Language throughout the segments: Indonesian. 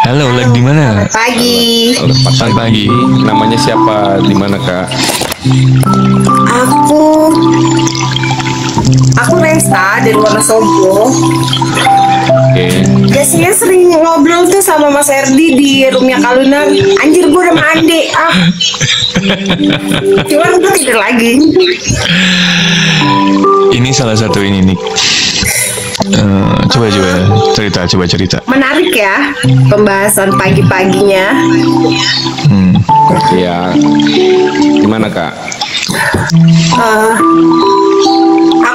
Halo, lagi di mana? Pagi. Selamat pagi. Namanya siapa? Di mana, Kak? Aku Resta dari Wonosobo. Oke. Biasanya sering ngobrol tuh sama Mas Erdi di roomnya Kalunar. Anjir, gue udah mandi. Cuman gue tidur lagi. Ini salah satu ini nih. Coba cerita. Menarik ya pembahasan pagi-paginya. Ya. Gimana, Kak?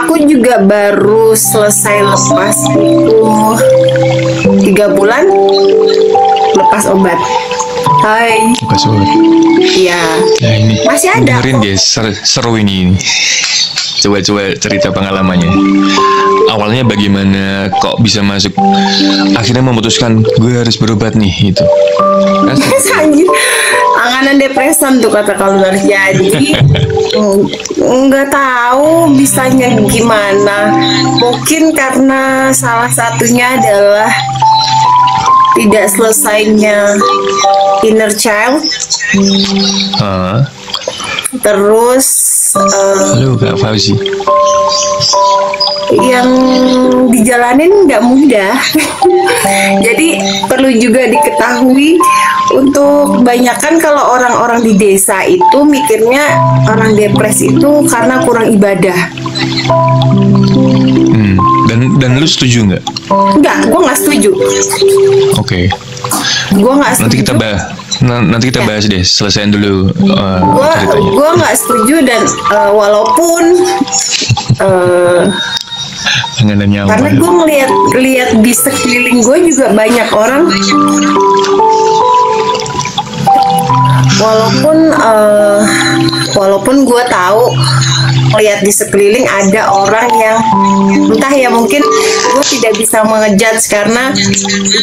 Aku juga baru selesai lepas itu 3 bulan lepas obat. Hai. Pas banget. Iya. Nah ini. Masih ada Dengerin kok. guys, seru ini. Coba cerita pengalamannya. Awalnya bagaimana kok bisa masuk? Akhirnya memutuskan gue harus berobat nih itu. Anjir, anganan depresan tuh kata Kalunar. Jadi nggak tahu bisanya gimana. Mungkin karena salah satunya adalah tidak selesainya inner child. Terus Halo Kak Fauzi. yang dijalanin nggak mudah. Jadi perlu juga diketahui untuk kebanyakan kalau orang-orang di desa itu mikirnya orang depresi itu karena kurang ibadah. Dan lu setuju nggak? Enggak, gue nggak setuju. Oke. Gue nggak setuju. Nanti kita bahas deh. Selesaiin dulu ceritanya. Gue nggak setuju dan walaupun Nggak nyawa. karena gue ngeliat di sekeliling gue juga banyak orang, walaupun gue tahu lihat di sekeliling ada orang yang entah ya, mungkin gue tidak bisa mengejudge karena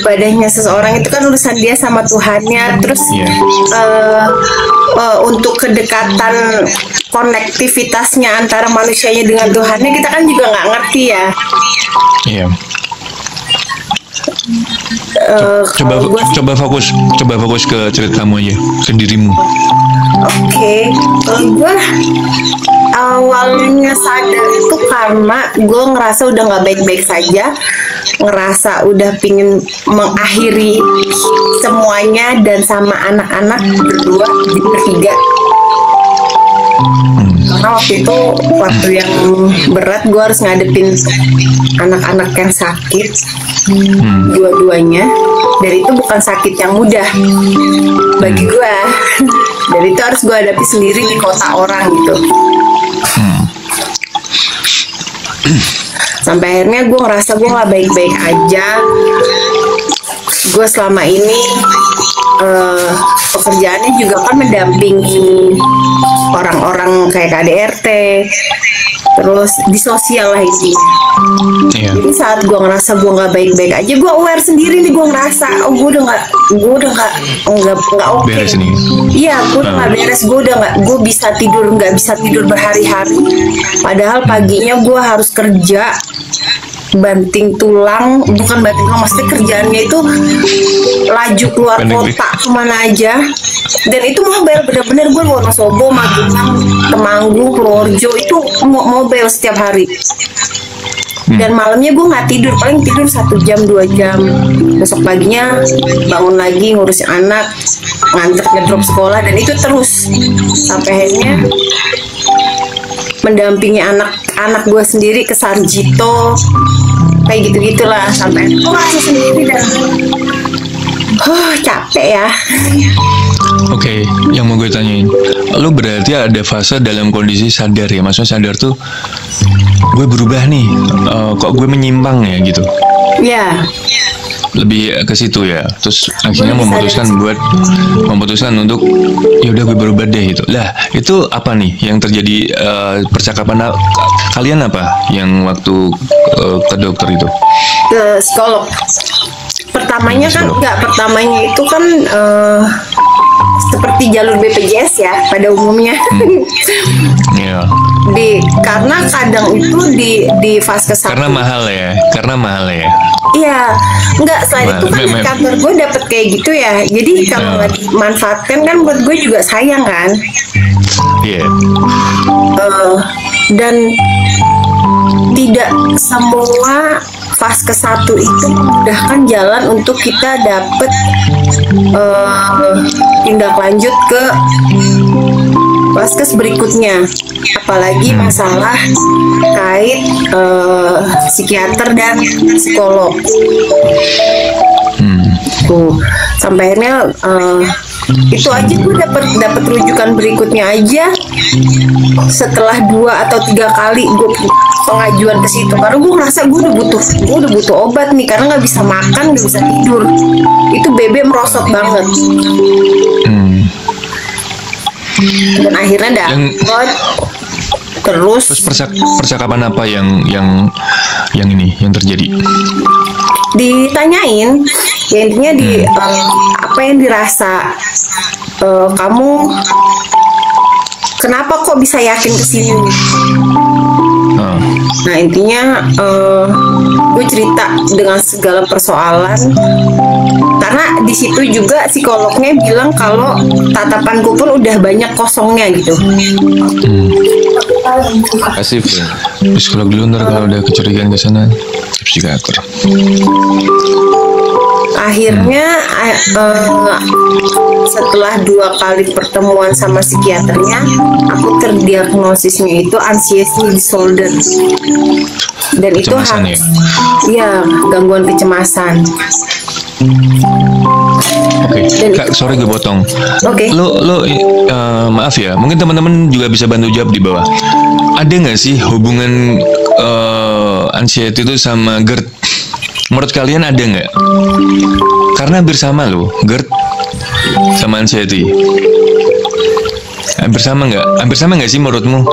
ibadahnya seseorang itu kan urusan dia sama Tuhannya. Terus untuk kedekatan konektivitasnya antara manusianya dengan Tuhannya kita kan juga nggak ngerti ya. Iya. Kalau Coba fokus ke ceritamu aja, ke dirimu. Oke, gue awalnya sadar itu karena gue ngerasa udah nggak baik-baik saja, ngerasa udah pingin mengakhiri semuanya dan sama anak-anak berdua bertiga. Karena waktu yang berat gue harus ngadepin anak-anak yang sakit dua-duanya, dan itu bukan sakit yang mudah bagi gue. Dan itu harus gue hadapi sendiri di kota orang gitu. Sampai akhirnya gue ngerasa gue gak baik-baik aja. Gue selama ini pekerjaannya juga kan mendampingi orang-orang kayak KDRT, terus di sosial lah intinya. Jadi saat gue ngerasa gue nggak baik-baik aja, gue aware sendiri nih, gue ngerasa gue udah nggak oke. Beres nih. Iya, gue udah nggak beres, gue udah nggak bisa tidur berhari-hari. Padahal paginya gue harus kerja banting tulang, bukan banting tulang, maksudnya kerjaannya itu laju keluar kota kemana aja. Dan itu mobile, bener-bener gue Wonosobo, Magelang, Temanggung, Purworejo itu mobile setiap hari. Dan malamnya gue nggak tidur, paling tidur 1 jam 2 jam. Besok paginya bangun lagi ngurusin anak, nganter ngedrop sekolah, dan itu terus sampai akhirnya mendampingi anak gue sendiri ke Sarjito, kayak gitu-gitulah, sampai gue ngerasa sendiri dan capek ya. Oke, yang mau gue tanyain, lu berarti ada fase dalam kondisi sadar ya? Maksudnya sadar tuh, gue berubah nih, kok gue menyimpang ya gitu? Ya. Lebih ke situ ya. Terus akhirnya memutuskan untuk ya udah gue berubah deh gitu. Lah, itu apa nih yang terjadi, percakapan kalian apa yang waktu ke dokter itu? Ke psikolog. Pertamanya itu kan seperti jalur BPJS ya pada umumnya. Iya. Karena kadang itu di fase ke-1. Karena mahal ya. Iya, enggak, selain itu kan di kantor gue dapet kayak gitu ya. Jadi kalau nggak dimanfaatkan kan buat gue juga sayang kan. Iya. Dan tidak semua fase ke-1 itu memudahkan jalan untuk kita dapet tindak lanjut ke vaskes berikutnya, apalagi masalah kait psikiater dan psikolog. Tuh, sampai akhirnya itu aja gue dapat rujukan berikutnya aja setelah 2 atau 3 kali gue pengajuan ke situ, karena gue ngerasa gue udah butuh obat nih, karena nggak bisa makan, nggak bisa tidur, itu BB merosot banget. Dan akhirnya dapet. Terus percakapan apa yang terjadi? Ditanyain, ya intinya apa yang dirasa, kamu kenapa kok bisa yakin kesini? Nah intinya gue cerita dengan segala persoalan, karena di situ juga psikolognya bilang kalau tatapanku pun udah banyak kosongnya gitu. Pasif ya. Psikolog dulu, ntar kalau udah kecurigaan ke sana psikiater. Akhirnya setelah 2 kali pertemuan sama psikiaternya, aku terdiagnosisnya itu anxiety disorder, dan itu harus ya gangguan kecemasan. Oke, Kak, sorry gue potong. Oke. Lo maaf ya, mungkin teman-teman juga bisa bantu jawab di bawah. Ada nggak sih hubungan anxiety itu sama GERD? Menurut kalian ada nggak? Karena hampir sama loh, GERD sama anxiety. Hampir sama nggak? Hampir sama nggak sih menurutmu?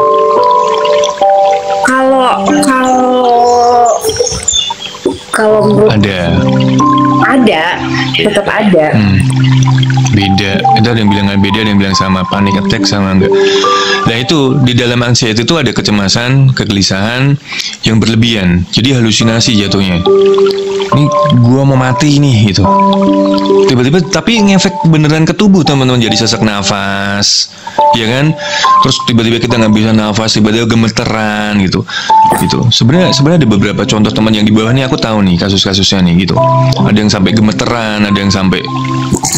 Kalau menurut ada, tetap ada. Beda. Itu ada yang bilang nggak beda, ada yang bilang sama. Panic attack sama enggak. Nah itu di dalam anxiety itu ada kecemasan, kegelisahan yang berlebihan. Jadi halusinasi jatuhnya. Ini gua mau mati nih gitu. Tiba-tiba tapi ngefek beneran ke tubuh teman-teman, jadi sesak nafas, ya kan? Terus tiba-tiba kita nggak bisa nafas, tiba-tiba gemeteran gitu. Sebenarnya ada beberapa contoh teman yang di bawah nih, aku tahu nih kasus-kasusnya nih gitu. Ada yang sampai gemeteran, ada yang sampai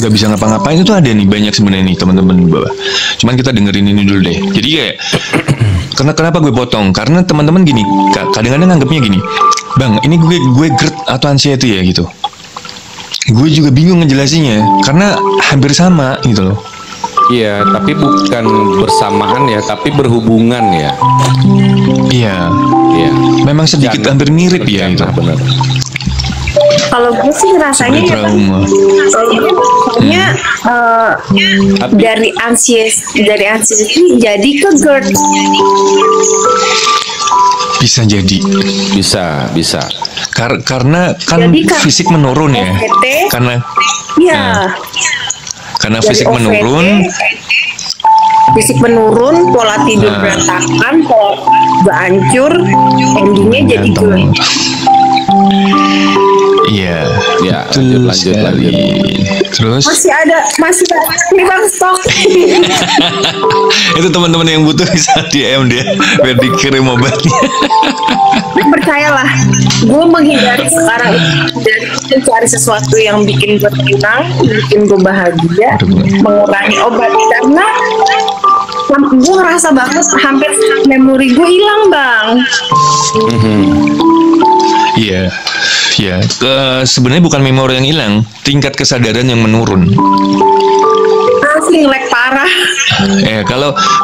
nggak bisa ngapa-ngapain, itu ada nih banyak sebenarnya nih teman-teman di bawah. Cuman kita dengerin ini dulu deh. Jadi kayak kenapa gue potong? Karena teman-teman gini, kadang-kadang anggapnya gini, Bang, ini gue GERD atau anxiety ya gitu. Gue juga bingung ngejelasinnya karena hampir sama gitu loh. Iya, tapi bukan bersamaan ya, tapi berhubungan ya. Iya. Memang sedikit hampir mirip ya itu. Benar. Kalau gue sih rasanya trauma. Dari anxiety jadi ke GERD. Bisa. Karena kan fisik menurun ya. Karena fisik menurun. Fisik menurun, pola tidur berantakan, pola hancur, endingnya jadi GERD. Iya. Ya, lanjut. Terus masih ada nih Bang stok. itu teman-teman yang butuh bisa DM dia biar dikirim obatnya. Percayalah, gue menghindari sekarang dan cari sesuatu yang bikin gue tenang, bikin gue bahagia, mengurangi obat, karena gue ngerasa banget hampir memori gue hilang, Bang. Iya. Sebenarnya bukan memori yang hilang, tingkat kesadaran yang menurun. Asli ngelek parah.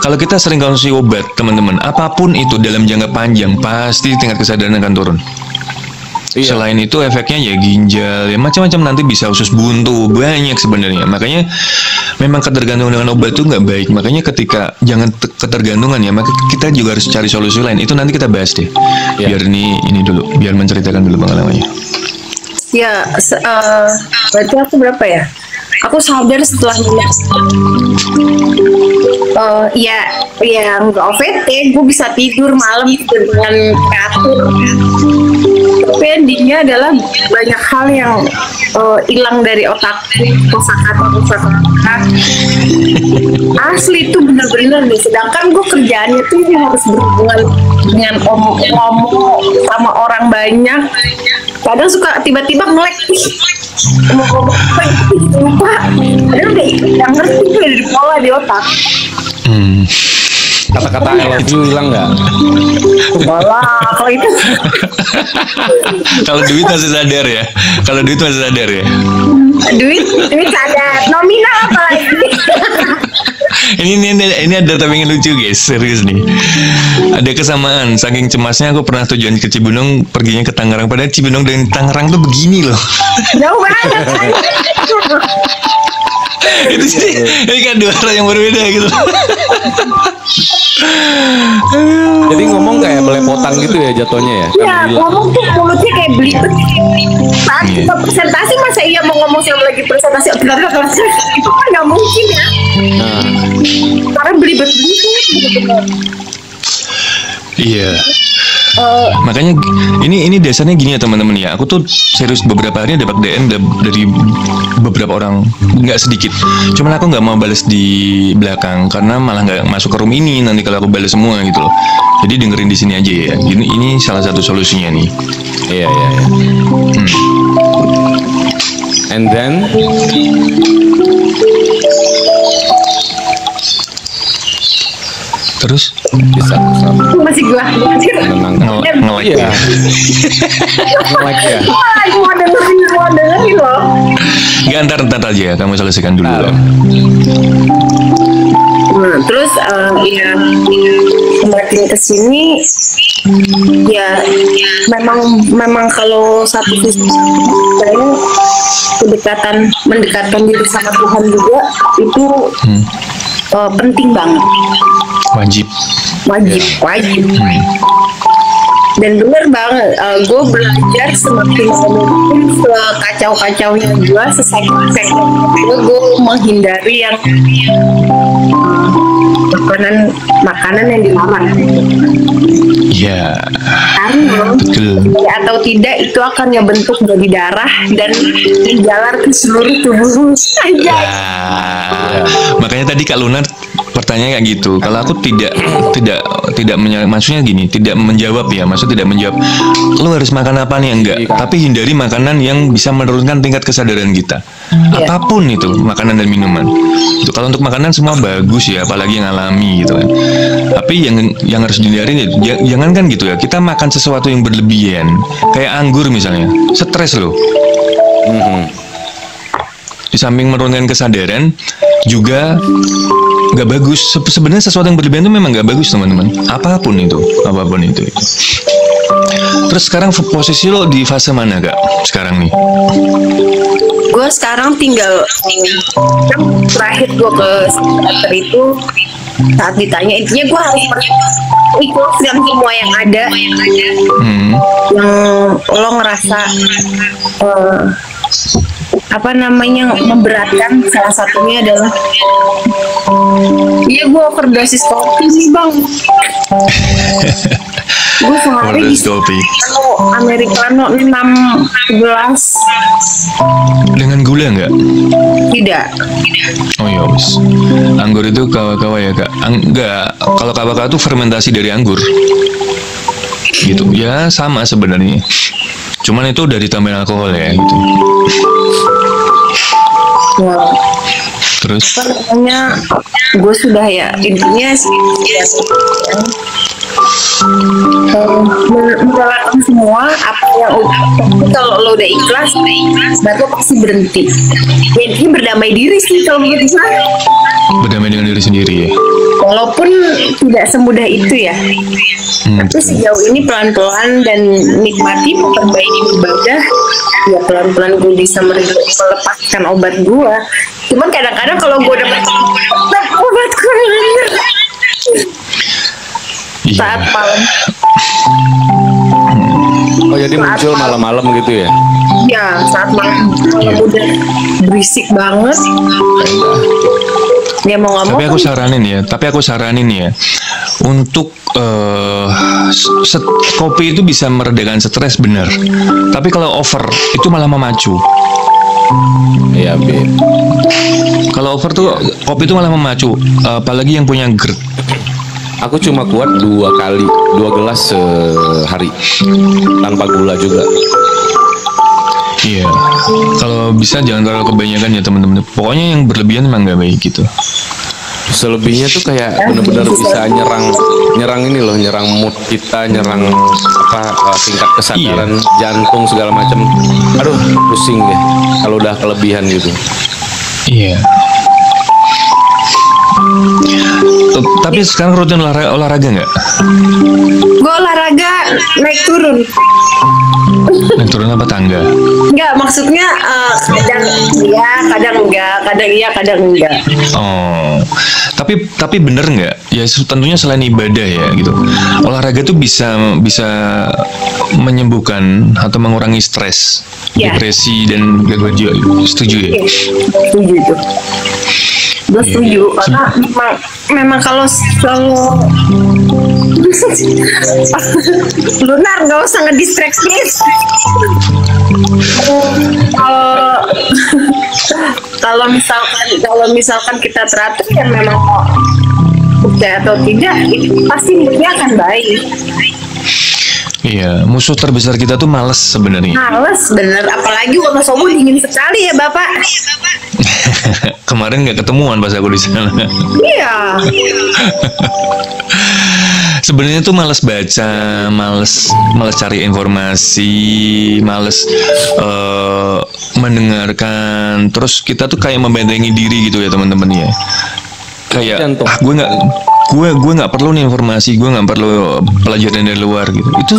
Kalau kita sering konsumsi obat, teman-teman, apapun itu dalam jangka panjang pasti tingkat kesadaran akan turun. Iya. Selain itu efeknya ya ginjal, ya macam-macam, nanti bisa usus buntu, banyak sebenarnya. Makanya memang ketergantungan dengan obat itu nggak baik. Makanya ketika jangan ketergantungan ya, maka kita juga harus cari solusi lain. Itu nanti kita bahas deh. Ya. Biar ini dulu, biar menceritakan dulu pengalamannya. Ya, berarti aku berapa ya? aku sadar setelah ya nggak OVT, gue bisa tidur malam dengan teratur. Tapi endingnya adalah banyak hal yang hilang dari otak. Kosakata asli itu bener-bener nih. Sedangkan gue kerjaannya tuh harus berhubungan dengan ngomong sama orang banyak. Kadang suka tiba-tiba nge-lag ngomong apa itu lupa. Padahal udah ngerti tuh dari pola di otak. Kata-kata I love you hilang nggak? Malah kalau itu Kalau duit masih sadar ya. Kalau duit masih sadar ya. duit sadar, nominal apa lagi? Ini ada tapi yang lucu guys, serius nih. Ada kesamaan, saking cemasnya aku pernah tujuan ke Cibinong, perginya ke Tangerang. Padahal Cibinong dan Tangerang tuh begini loh. Jauh banget. Itu sih, ini kan dua hal yang berbeda gitu. Jadi ngomong kayak belepotan gitu ya jatuhnya ya? Iya, ngomong tuh mulutnya kayak belibet. Saat Iya. kita presentasi masa iya mau ngomong sama lagi presentasi itu kan nggak mungkin ya. Nah, Karena belibet gitu. Iya. Makanya ini dasarnya gini ya teman-teman ya. Aku tuh serius beberapa hari dapat DM dari beberapa orang, nggak sedikit. Cuman aku nggak mau balas di belakang karena malah nggak masuk ke room ini nanti kalau aku balas semua gitu loh. Jadi dengerin di sini aja ya. Ini salah satu solusinya nih. iya. And then Terus bisa Masih gua menenangkan. nge-like Iya. ya. Like ya. Wah, mau dengerin loh. Nggak, ntar aja kamu selesaikan dulu loh. Nah, terus ya semakin kesini ya memang kalau satu sisi saya mendekatkan diri sama Tuhan juga itu penting banget, Wajib. wajib. Dan bener banget, gue belajar semakin mungkin sekacau-kacaunya gue, sesek-seknya gue menghindari yang makanan yang dilarang. Iya. Karena Betul. ya atau tidak itu akan ngebentuk jadi darah dan menjalar ke seluruh tubuh. Nah, makanya tadi Kak Luna pertanyaan kayak gitu. Kalau aku tidak maksudnya gini, tidak menjawab ya, maksud tidak menjawab. Lu harus makan apa nih enggak? Tapi hindari makanan yang bisa menurunkan tingkat kesadaran kita. Apapun itu, makanan dan minuman. Itu kalau untuk makanan semua bagus ya, apalagi yang alami gitu kan. Tapi yang harus dihindari jangan kan gitu ya. Kita makan sesuatu yang berlebihan, kayak anggur misalnya. Stres loh. Di samping menurunkan kesadaran juga nggak bagus. Sebenarnya sesuatu yang berlebihan itu memang nggak bagus teman-teman. Apapun itu. Terus sekarang posisi lo di fase mana Kak? Sekarang nih? Gue sekarang tinggal terakhir gue ke psikiater itu saat ditanya intinya gue harus ikhlaskan semua yang ada yang lo ngerasa memberatkan. Salah satunya adalah gue overdosis kopi nih bang. Gue sehari Overdosis kopi. Americano 6 gelas. Dengan gula nggak? Tidak. Oh ya wis. Anggur itu kawa-kawa ya Kak? Enggak. Kalau kawa-kawa itu fermentasi dari anggur. Gitu. Ya sama sebenarnya. Cuman itu udah ditambahin alkohol ya gitu. Wow. Terus? Namanya gue sudah ya intinya merelakan semua apa yang udah. Kalau lo udah ikhlas baru pasti berhenti. Jadi berdamai diri sih kalau begitu. Berdamai dengan diri sendiri ya. Walaupun tidak semudah itu ya. Tapi sejauh ini pelan-pelan dan nikmati memperbaiki ibadah. Ya pelan-pelan gue bisa melepaskan obat gue. Cuman kadang-kadang kalau gue dapat obat gue saat malam Oh jadi muncul malam-malam gitu ya? Ya, saat malam udah berisik banget. Ya mau nggak mau. Tapi aku saranin ya, untuk kopi itu bisa meredakan stres benar. Tapi kalau over itu malah memacu. Iya, Beb. Kalau over tuh kopi itu malah memacu, apalagi yang punya GERD. Aku cuma kuat 2 gelas sehari tanpa gula juga. Iya, kalau bisa jangan terlalu kebanyakan ya teman-teman. Pokoknya yang berlebihan emang nggak baik gitu. Selebihnya tuh kayak bener-bener bisa nyerang ini loh, nyerang mood kita, nyerang tingkat kesadaran jantung segala macam. Aduh, pusing deh kalau udah kelebihan gitu. Iya. Tapi sekarang rutin olahraga nggak? Gue olahraga naik turun. Naik turun apa tangga? Enggak, maksudnya kadang iya, kadang enggak, kadang iya, kadang enggak. Oh, tapi bener nggak? Ya tentunya selain ibadah ya gitu. Olahraga tuh bisa menyembuhkan atau mengurangi stres, depresi dan gangguan jiwa. Setuju ya? Setuju itu. Gue setuju karena memang kalau Lunar nggak usah ngedistract please. Kalau misalkan kita teratur ya memang percaya atau tidak itu pasti moodnya akan baik. Iya, musuh terbesar kita tuh males sebenarnya. Males bener, apalagi Wonosobo dingin sekali ya Bapak. Kemarin nggak ketemuan pas aku di sana. Iya. Sebenarnya tuh males baca, males cari informasi, males mendengarkan. Terus kita tuh kayak membentengi diri gitu ya teman-teman ya. Kayak gue nggak perlu nih informasi, gue nggak perlu pelajaran dari luar gitu. Itu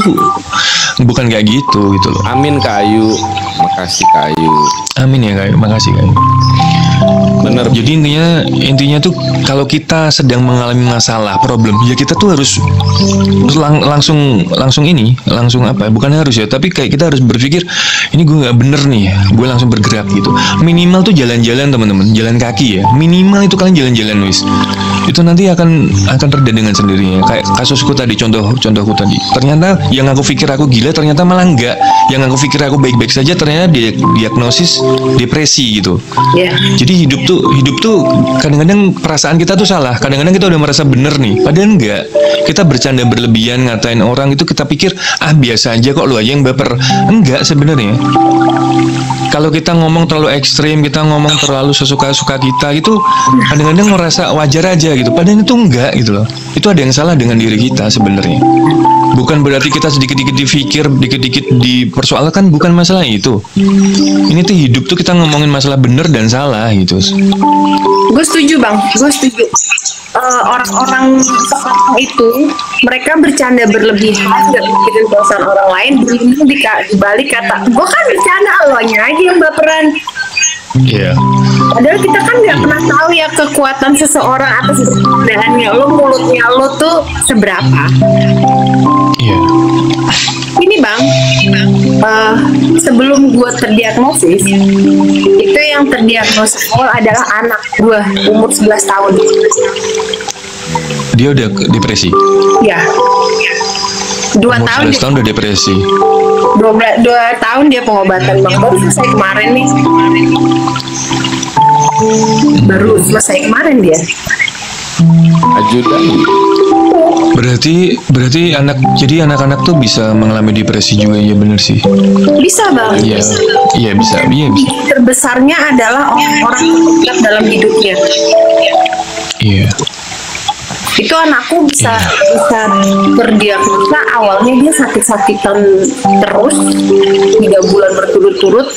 bukan kayak gitu loh. Amin kayu, makasih kayu. Amin ya kayu, makasih kayu. Bener. Jadi intinya tuh kalau kita sedang mengalami masalah, problem, ya kita tuh harus langsung apa? Bukan harus ya, tapi kayak kita harus berpikir ini gue nggak bener nih, gue langsung bergerak gitu. Minimal tuh jalan-jalan teman-teman, jalan kaki ya. Minimal itu kalian jalan-jalan wis. Itu nanti akan reda dengan sendirinya. Kayak kasusku tadi, contohku tadi. Ternyata yang aku pikir aku gila, ternyata malah enggak. Yang aku pikir aku baik-baik saja, ternyata diagnosis depresi gitu. Yeah. Jadi hidup tuh kadang-kadang perasaan kita tuh salah. Kadang-kadang kita udah merasa bener nih, padahal enggak. Kita bercanda berlebihan ngatain orang itu kita pikir biasa aja kok, lu aja yang baper. Enggak sebenarnya. Kalau kita ngomong terlalu ekstrim, kita ngomong terlalu sesuka-suka kita itu kadang-kadang merasa wajar aja gitu. Padahal itu enggak gitu loh. Itu ada yang salah dengan diri kita sebenarnya. Bukan berarti kita sedikit-dikit dipikir, dikit-dikit dipersoalkan, bukan masalah itu. Ini tuh hidup tuh kita ngomongin masalah bener dan salah gitu. Gue setuju bang, gue setuju. Orang-orang sekarang itu mereka bercanda berlebihan, gak mikirin perasaan orang lain, berlindung di balik kata gue kan bercanda, lo aja yang baperan. Iya. Padahal kita kan nggak pernah tahu ya kekuatan seseorang atas bercandaannya. Mulutnya lo tuh seberapa. Iya. Ini bang, sebelum gue terdiagnosis, itu yang terdiagnosis awal adalah anak gue umur 11 tahun. Dia udah depresi? Ya. 2 tahun. 11 tahun udah depresi. 2 tahun dia pengobatan bang. Baru selesai kemarin nih. Baru selesai kemarin dia. Ajudan. Berarti anak-anak tuh bisa mengalami depresi juga, ya bener sih. Bisa bang. Iya bisa. Terbesarnya adalah orang terdekat dalam hidupnya. Iya. Itu anakku bisa terdiagnosa awalnya dia sakit-sakitan terus 3 bulan berturut-turut,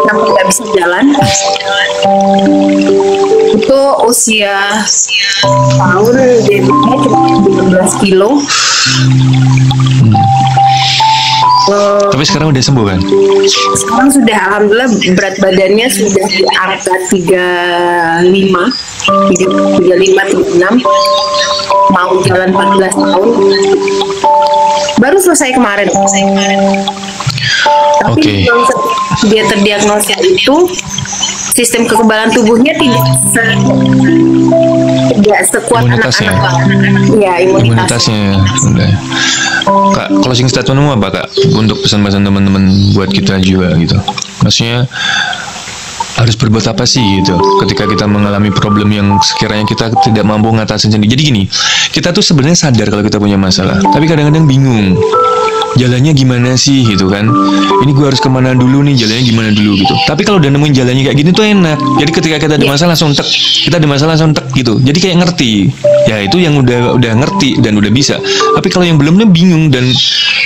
sampai nggak bisa jalan. Itu usia tahun dia cuma 15 kilo. Tapi sekarang udah sembuh kan? Sekarang sudah alhamdulillah berat badannya sudah di angka 35, 36, mau jalan 14 tahun. Baru selesai kemarin. Tapi Oke. dia terdiagnosa itu sistem kekebalan tubuhnya tidak sekuat Imunitasnya. anak-anak. Ya, imunitas. Imunitasnya udah. Kak, closing statementmu apa Kak? Untuk pesan-pesan teman-teman buat kita juga gitu. Maksudnya harus berbuat apa sih gitu ketika kita mengalami problem yang sekiranya kita tidak mampu ngatasin sendiri. Jadi gini, kita tuh sebenarnya sadar kalau kita punya masalah, tapi kadang-kadang bingung jalannya gimana sih gitu kan. Ini gue harus kemana dulu nih, jalannya gimana dulu gitu. Tapi kalau udah nemuin jalannya kayak gini tuh enak. Jadi ketika kita ada masalah langsung tek, kita ada masalah langsung tek gitu. Jadi kayak ngerti. Ya itu yang udah ngerti dan udah bisa. Tapi kalau yang belumnya bingung dan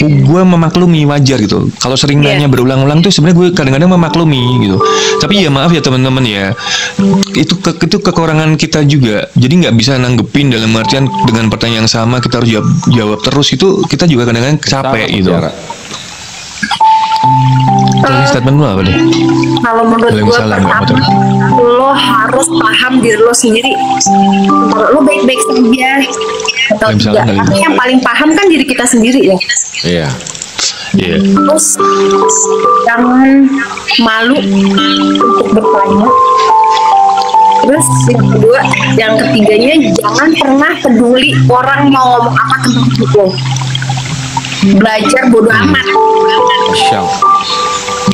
gue memaklumi, wajar gitu. Kalau sering nanya berulang-ulang tuh sebenarnya gue kadang-kadang memaklumi gitu. Tapi ya maaf ya teman-teman ya, itu kekurangan kita juga. Jadi nggak bisa nanggepin dalam artian dengan pertanyaan yang sama kita harus jawab terus, itu kita juga kadang-kadang capek gitu. Closing statement lo apa deh? Kalau menurut gue Waalaikumsalam, pertama, lo harus paham diri lo sendiri. Kalau lo baik-baik saja atau Waalaikumsalam, tidak, tapi yang paling paham kan diri kita sendiri ya. Iya. Iya. Terus jangan malu untuk bertanya. Terus yang kedua, yang ketiganya jangan pernah peduli orang mau ngomong apa tentang hidup lo. Belajar bodo amat. Syang.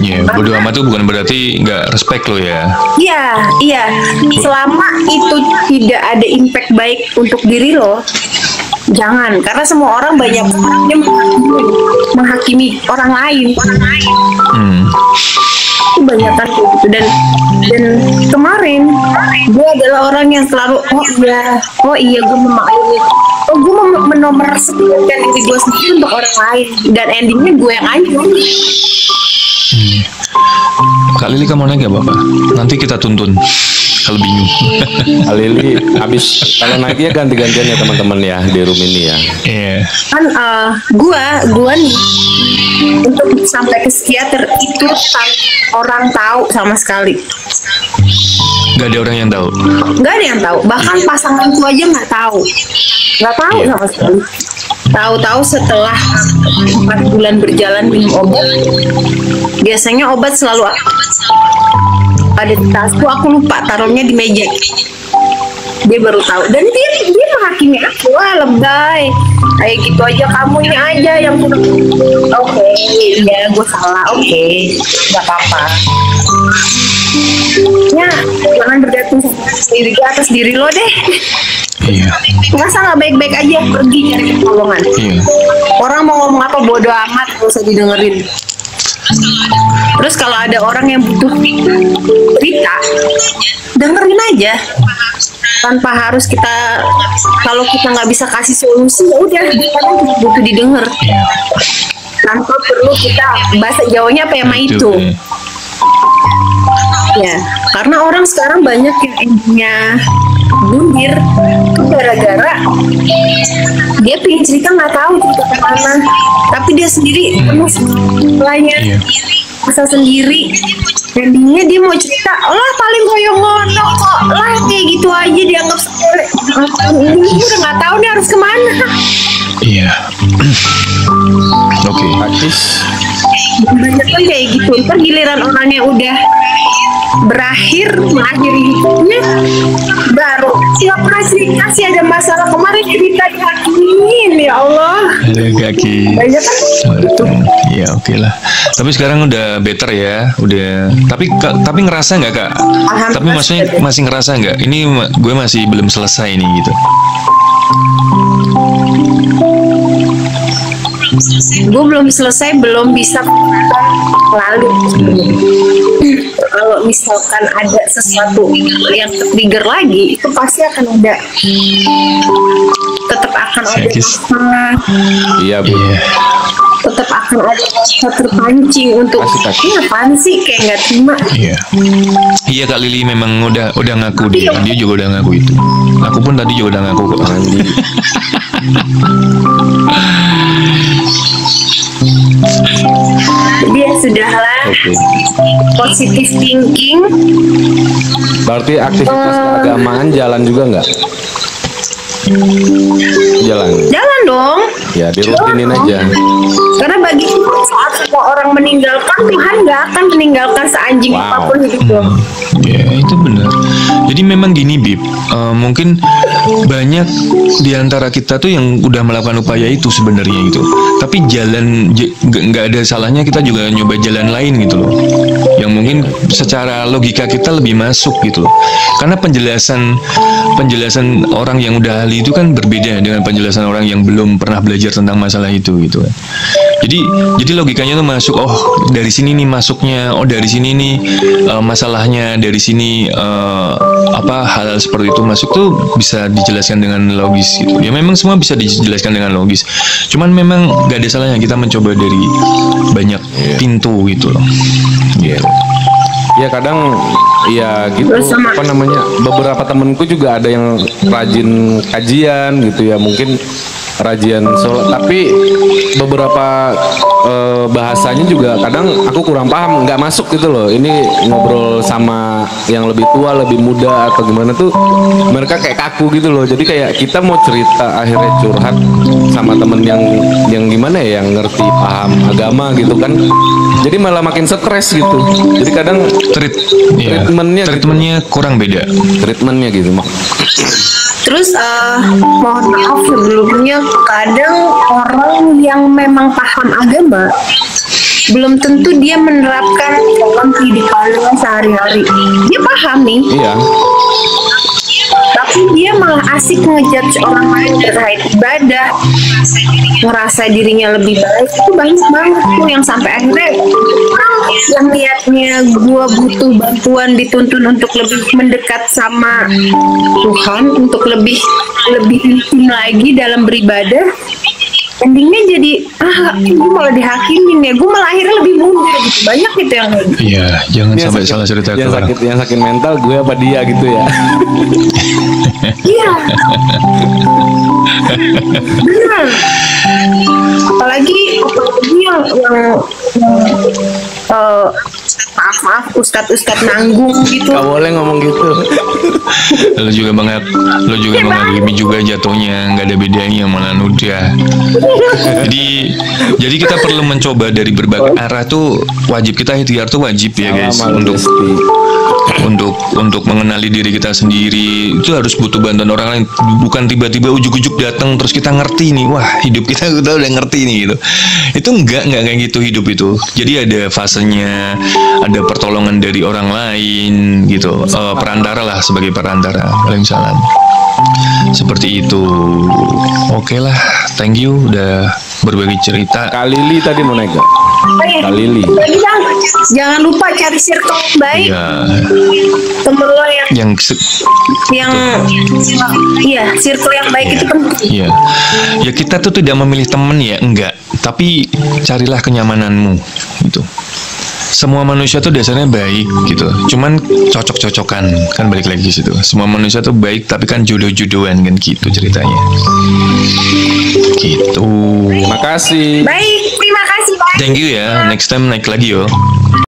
Iya, bodo amat tuh bukan berarti nggak respect lo ya. Iya. Selama itu tidak ada impact baik untuk diri lo, jangan. Karena semua orang banyak yang menghakimi orang lain. Kebanyakan kayak gitu. Dan kemarin gue adalah orang yang selalu oh iya gue memaklumi, gue menomorsatukan diri gue sendiri untuk orang lain, dan endingnya gue yang hancur. Kak Lili, kamu naik gak Bapak? Nanti kita tuntun kalau bingung. Lili habis kalau naiknya ganti-gantian ya teman-teman ya di room ini ya. Iya. Kan gua nih untuk sampai ke psikiater itu orang tahu sama sekali. Gak ada orang yang tahu. Nggak ada yang tahu, bahkan pasanganku aja nggak tahu sama sekali. Tahu-tahu setelah 4 bulan berjalan minum obat. Biasanya obat selalu ada di tasku, aku lupa taruhnya di meja. Dia baru tahu, dan dia menghakimi aku, lebay kayak gitu aja, kamunya aja yang oke, ya gue salah, oke, nggak apa-apa. Ya, jangan bergantung diri atas diri lo deh. Iya. Masa nggak baik-baik aja pergi cari pertolongan. Iya. Orang mau ngomong apa bodo amat, gak usah didengerin. Terus kalau ada orang yang butuh cerita, dengerin aja tanpa harus kita, kalau kita nggak bisa kasih solusi ya udah, karena butuh didengar tanpa perlu kita bahasa Jawanya apa yang itu. Ya, karena orang sekarang banyak yang endingnya bundir gara-gara dia pengen cerita nggak tahu cerita kemana, tapi dia sendiri penuh lainnya masa sendiri. Endingnya dia mau cerita, lah paling koyong ngono kok, lah kayak gitu aja dianggap sepele. Ini udah nggak tahu nih harus kemana. Iya. Oke. Banyak kan kayak gitu. Ntar giliran orangnya udah mengakhiri hidupnya, baru nggak pernah kasih ada masalah kemarin cerita dihakimin, ya Allah. Ada kaki. Banyak kan gitu. Ya oke lah. Tapi sekarang udah better ya, udah. Tapi ngerasa nggak Kak? Tapi maksudnya masih ngerasa nggak? Ini gue masih belum selesai nih gitu. Gue belum selesai, belum bisa lalu. Kalau misalkan ada sesuatu yang trigger lagi, itu pasti akan ada, tetap akan ada masalah. Iya Bu. Tetap akan ada terpancing untuk ini apaan sih, kayak nggak terima. Iya. Iya Kak Lili memang udah ngaku dia juga udah ngaku itu. Aku pun tadi juga udah ngaku kok. Dia sudahlah Oke. positive thinking. Berarti aktivitas keagamaan jalan juga nggak? Jalan. Jalan dong. Ya dirutinin aja. Karena bagi saat semua orang meninggalkan, Tuhan nggak akan meninggalkan seanjing Wow. apapun itu. Ya itu benar. Jadi memang gini Bib, mungkin banyak di antara kita tuh yang udah melakukan upaya itu sebenarnya itu. Tapi nggak ada salahnya kita juga nyoba jalan lain gitu loh. Yang mungkin secara logika kita lebih masuk gitu loh. Karena penjelasan orang yang udah ahli itu kan berbeda dengan penjelasan orang yang belum pernah belajar tentang masalah itu gitu kan. Jadi logikanya tuh masuk, oh dari sini nih masuknya, oh dari sini nih masalahnya, dari sini hal seperti itu masuk tuh bisa dijelaskan dengan logis gitu. Ya memang semua bisa dijelaskan dengan logis. Cuman memang gak ada salahnya kita mencoba dari banyak pintu gitu loh. Iya. Ya kadang ya gitu apa namanya, beberapa temenku juga ada yang rajin kajian gitu ya, mungkin rajin sholat, tapi beberapa bahasanya juga kadang aku kurang paham, nggak masuk gitu loh. Ini ngobrol sama yang lebih tua, lebih muda atau gimana tuh mereka kayak kaku gitu loh. Jadi kayak kita mau cerita akhirnya curhat sama temen yang gimana ya, yang ngerti paham agama gitu kan. Jadi malah makin stres gitu. Jadi kadang treatmentnya kurang beda. Treatmentnya gitu mak. Terus mohon maaf sebelumnya, kadang orang yang memang paham agama belum tentu dia menerapkan dalam kehidupannya sehari-hari. Dia paham nih, Iya. tapi dia malah asik ngejudge orang lain terkait ibadah, ngerasa dirinya lebih baik. Itu banyak banget tuh yang sampai akhirnya yang niatnya gue butuh bantuan, dituntun untuk lebih mendekat sama Tuhan, untuk lebih intim lagi dalam beribadah, endingnya jadi gue malah dihakimin ya, gue malah akhirnya lebih mundur gitu. Banyak gitu yang kayak gitu. Iya, jangan sampai salah cerita ke orang. Yang sakit mental gue apa dia gitu ya. Iya. Benar. Apalagi yang maaf ustadz nanggung gitu. Gak boleh ngomong gitu. Lo juga menghakimi juga jatuhnya, nggak ada bedanya malah nudah. Jadi kita perlu mencoba dari berbagai arah tuh, wajib kita ikhtiar tuh wajib ya guys, untuk mengenali diri kita sendiri. Itu harus butuh bantuan orang lain, bukan tiba-tiba ujuk-ujuk datang terus kita ngerti nih, wah hidup kita udah ngerti nih gitu. Itu enggak kayak gitu hidup itu. Jadi ada fasenya, ada pertolongan dari orang lain gitu, perantara lah, sebagai perantara. Waalaikumsalam. Seperti itu. Oke lah, thank you udah berbagi cerita. Kak Lili tadi mau naik gak? Kak Lili. Jangan lupa cari circle yang baik. Iya. Temen lo yang iya, circle yang baik itu penting. Iya. Ya kita tuh tidak memilih temen ya, enggak. Tapi carilah kenyamananmu gitu. Semua manusia tuh dasarnya baik gitu. Cuman cocok-cocokan, kan balik lagi situ. Semua manusia tuh baik tapi kan jodoh-jodohan kan gitu ceritanya. Gitu. Makasih. Baik, terima kasih Pak. Thank you ya. Next time naik lagi yo.